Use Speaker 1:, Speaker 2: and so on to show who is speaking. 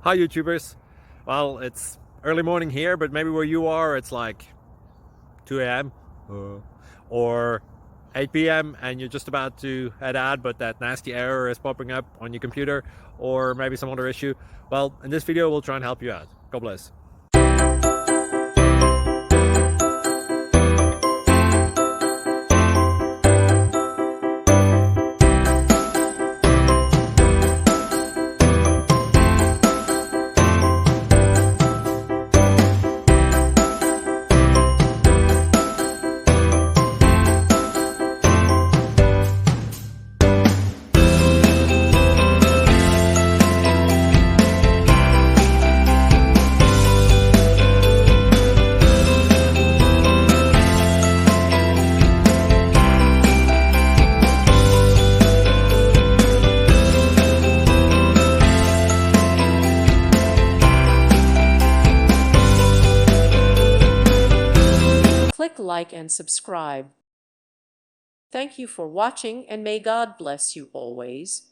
Speaker 1: Hi YouTubers. Well, it's early morning here, but maybe where you are it's like 2 a.m. or 8 p.m. and you're just about to head out, but that nasty error is popping up on your computer, or maybe some other issue. Well, in this video we'll try and help you out. God bless.
Speaker 2: Click like and subscribe. Thank you for watching, and may God bless you always.